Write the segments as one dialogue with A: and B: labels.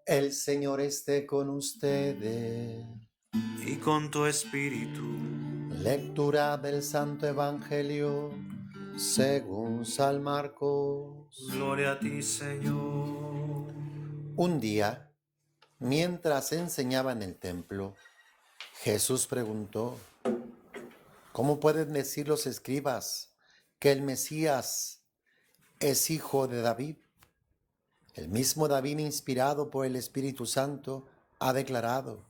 A: El Señor esté con ustedes.
B: Y con tu espíritu.
A: Lectura del Santo Evangelio según San Marcos.
B: Gloria a ti, Señor.
A: Un día, mientras enseñaba en el templo, Jesús preguntó: ¿Cómo pueden decir los escribas que el Mesías es hijo de David? El mismo David, inspirado por el Espíritu Santo, ha declarado: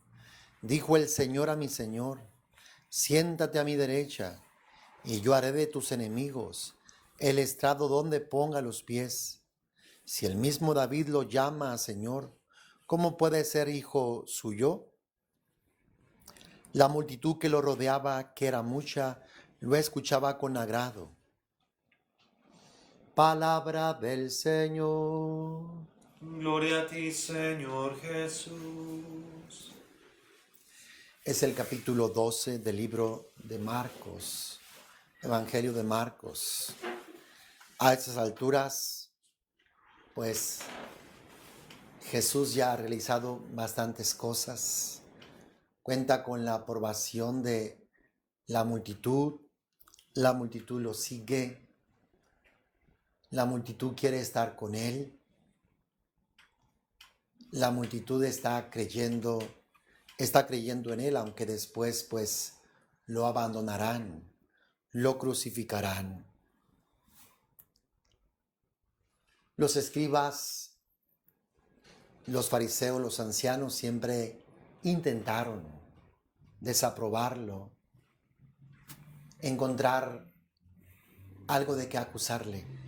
A: dijo el Señor a mi Señor, siéntate a mi derecha, y yo haré de tus enemigos el estrado donde ponga los pies. Si el mismo David lo llama Señor, ¿cómo puede ser hijo suyo? La multitud que lo rodeaba, que era mucha, lo escuchaba con agrado. Palabra del Señor.
B: Gloria a ti, Señor Jesús.
A: Es el capítulo 12 del libro de Marcos, Evangelio de Marcos. A estas alturas, pues Jesús ya ha realizado bastantes cosas. Cuenta con la aprobación de la multitud lo sigue, la multitud quiere estar con él, la multitud está creyendo en él, aunque después pues lo abandonarán, lo crucificarán. Los escribas, los fariseos, los ancianos siempre intentaron desaprobarlo, encontrar algo de qué acusarle.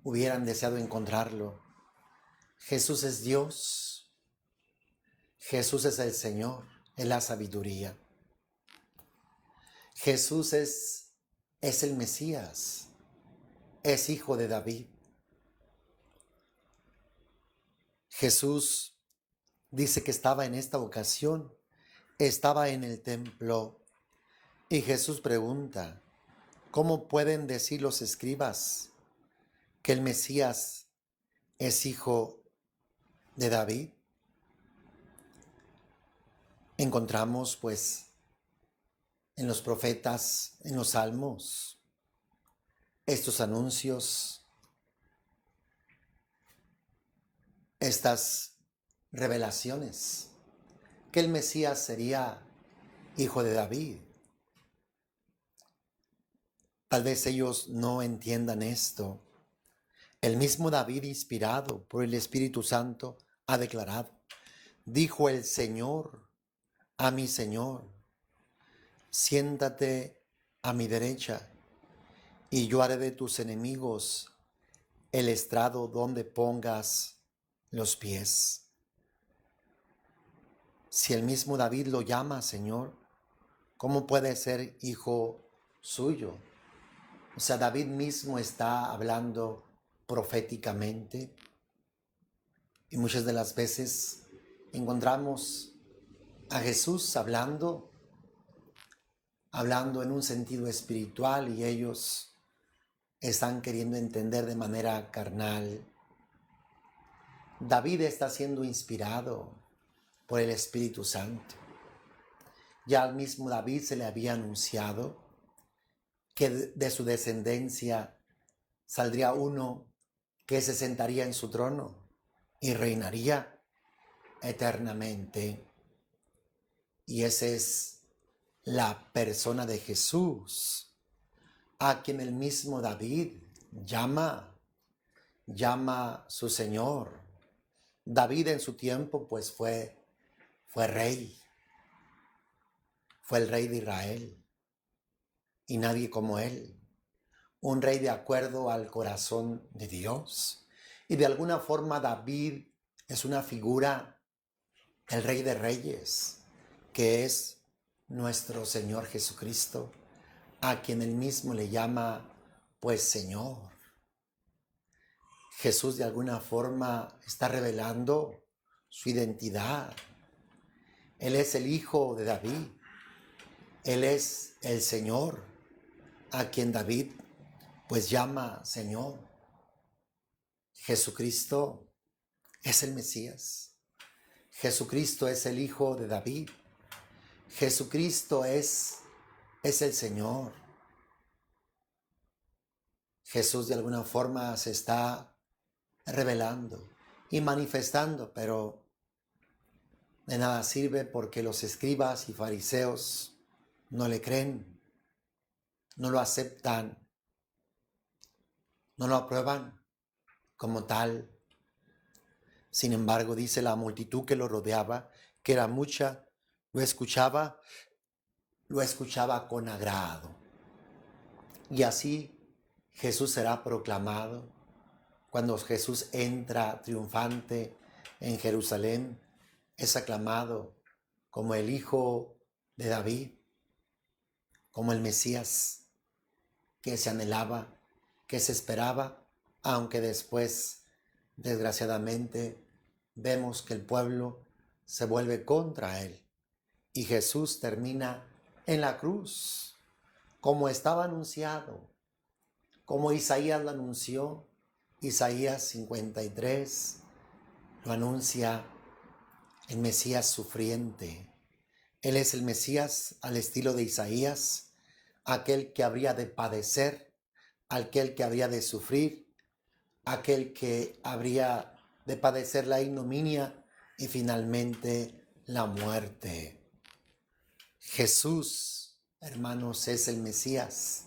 A: Hubieran deseado encontrarlo. Jesús es Dios. Jesús es el Señor, es la sabiduría. Jesús es el Mesías, es hijo de David. Jesús dice que estaba en esta ocasión, estaba en el templo, y Jesús pregunta: ¿cómo pueden decir los escribas que el Mesías es hijo de David? Encontramos pues en los profetas, en los salmos, estos anuncios, estas revelaciones, que el Mesías sería hijo de David. Tal vez ellos no entiendan esto. El mismo David, inspirado por el Espíritu Santo, ha declarado: dijo el Señor a mi Señor, siéntate a mi derecha, y yo haré de tus enemigos el estrado donde pongas los pies. Si el mismo David lo llama Señor, ¿cómo puede ser hijo suyo? O sea, David mismo está hablando proféticamente, y muchas de las veces encontramos a Jesús hablando en un sentido espiritual, y ellos están queriendo entender de manera carnal. David está siendo inspirado por el Espíritu Santo. Ya al mismo David se le había anunciado que de su descendencia saldría uno que se sentaría en su trono y reinaría eternamente. Y esa es la persona de Jesús, a quien el mismo David llama su Señor. David en su tiempo pues fue rey, fue el rey de Israel, y nadie como él, un rey de acuerdo al corazón de Dios. Y de alguna forma David es una figura del Rey de Reyes, que es nuestro Señor Jesucristo, a quien él mismo le llama pues Señor. Jesús de alguna forma está revelando su identidad. Él es el Hijo de David. Él es el Señor, a quien David pues llama Señor. Jesucristo es el Mesías. Jesucristo es el Hijo de David. Jesucristo es el Señor. Jesús de alguna forma se está revelando y manifestando, pero de nada sirve porque los escribas y fariseos no le creen, no lo aceptan, no lo aprueban como tal. Sin embargo, dice la multitud que lo rodeaba, que era mucha, lo escuchaba con agrado. Y así Jesús será proclamado. Cuando Jesús entra triunfante en Jerusalén, es aclamado como el Hijo de David, como el Mesías que se anhelaba, que se esperaba, aunque después, desgraciadamente, vemos que el pueblo se vuelve contra él y Jesús termina en la cruz, como estaba anunciado, como Isaías lo anunció. Isaías 53 lo anuncia el Mesías sufriente. Él es el Mesías al estilo de Isaías, aquel que habría de padecer, aquel que habría de sufrir, aquel que habría de padecer la ignominia y finalmente la muerte. Jesús, hermanos, es el Mesías.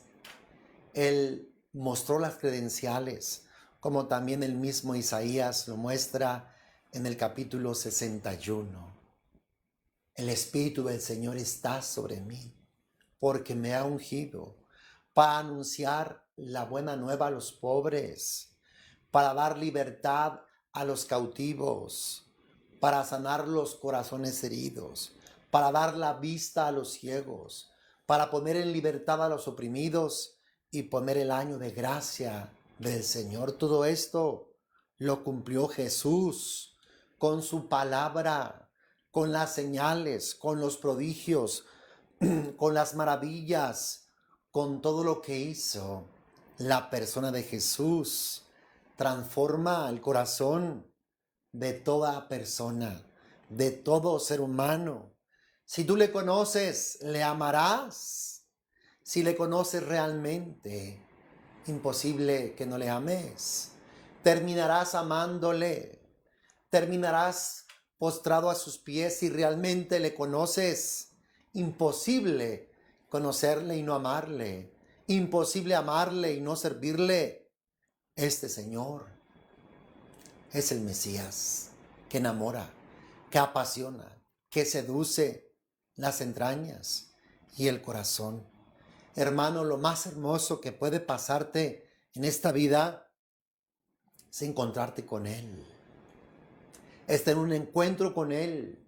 A: Él mostró las credenciales, como también el mismo Isaías lo muestra en el capítulo 61. El Espíritu del Señor está sobre mí, porque me ha ungido para anunciar la buena nueva a los pobres, para dar libertad a los cautivos, para sanar los corazones heridos, para dar la vista a los ciegos, para poner en libertad a los oprimidos y poner el año de gracia del Señor. Todo esto lo cumplió Jesús con su palabra, con las señales, con los prodigios, con las maravillas, con todo lo que hizo. La persona de Jesús transforma el corazón de toda persona, de todo ser humano. Si tú le conoces, le amarás. Si le conoces realmente, imposible que no le ames. Terminarás amándole, terminarás postrado a sus pies si realmente le conoces. Imposible conocerle y no amarle. Imposible amarle y no servirle. Este Señor es el Mesías que enamora, que apasiona, que seduce las entrañas y el corazón. Hermano, lo más hermoso que puede pasarte en esta vida es encontrarte con Él, es tener un encuentro con Él.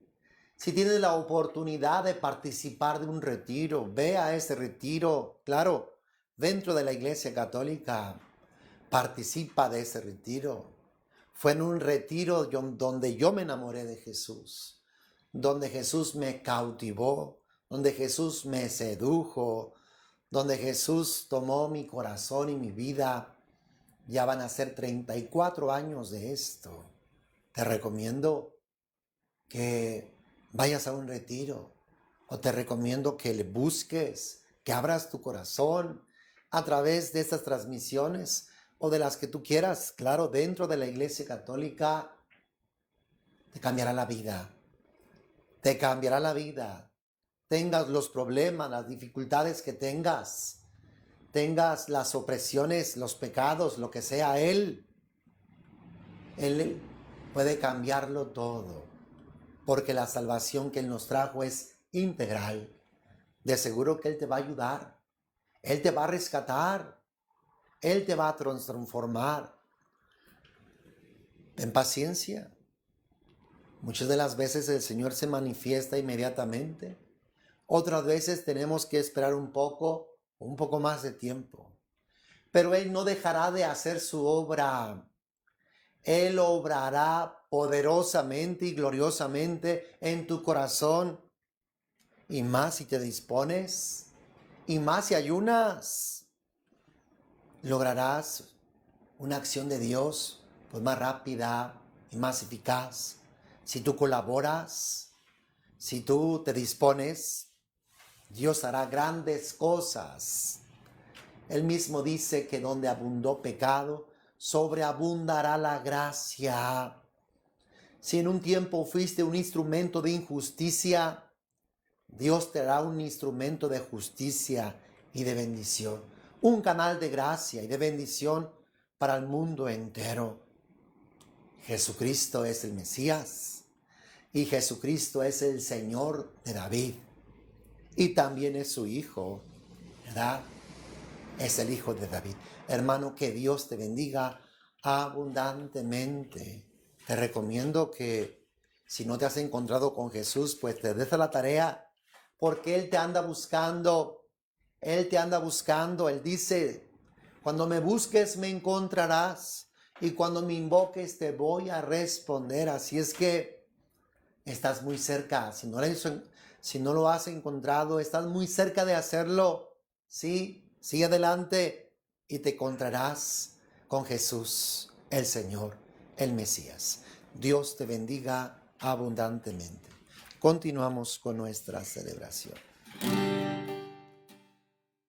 A: Si tienes la oportunidad de participar de un retiro, ve a ese retiro, claro, dentro de la Iglesia Católica, participa de ese retiro. Fue en un retiro donde yo me enamoré de Jesús, donde Jesús me cautivó, donde Jesús me sedujo, donde Jesús tomó mi corazón y mi vida. Ya van a ser 34 años de esto. Te recomiendo que vayas a un retiro o te recomiendo que le busques, que abras tu corazón a través de estas transmisiones o de las que tú quieras. Claro, dentro de la Iglesia Católica te cambiará la vida. Te cambiará la vida. Tengas los problemas, las dificultades que tengas las opresiones, los pecados, lo que sea, Él puede cambiarlo todo, porque la salvación que Él nos trajo es integral. De seguro que Él te va a ayudar, Él te va a rescatar, Él te va a transformar. Ten paciencia. Muchas de las veces el Señor se manifiesta inmediatamente. Otras veces tenemos que esperar un poco más de tiempo. Pero Él no dejará de hacer su obra. Él obrará poderosamente y gloriosamente en tu corazón. Y más si te dispones, y más si ayunas, lograrás una acción de Dios pues más rápida y más eficaz. Si tú colaboras, si tú te dispones, Dios hará grandes cosas. Él mismo dice que donde abundó pecado, sobreabundará la gracia. Si en un tiempo fuiste un instrumento de injusticia, Dios te dará un instrumento de justicia y de bendición. Un canal de gracia y de bendición para el mundo entero. Jesucristo es el Mesías y Jesucristo es el Señor de David. Y también es su Hijo, ¿verdad? Es el Hijo de David. Hermano, que Dios te bendiga abundantemente. Te recomiendo que si no te has encontrado con Jesús, pues te des a la tarea, porque Él te anda buscando. Él te anda buscando. Él dice, cuando me busques me encontrarás y cuando me invoques te voy a responder. Así es que estás muy cerca. Si no lo has encontrado, estás muy cerca de hacerlo. Sí, sigue adelante y te encontrarás con Jesús, el Señor, el Mesías. Dios te bendiga abundantemente. Continuamos con nuestra celebración.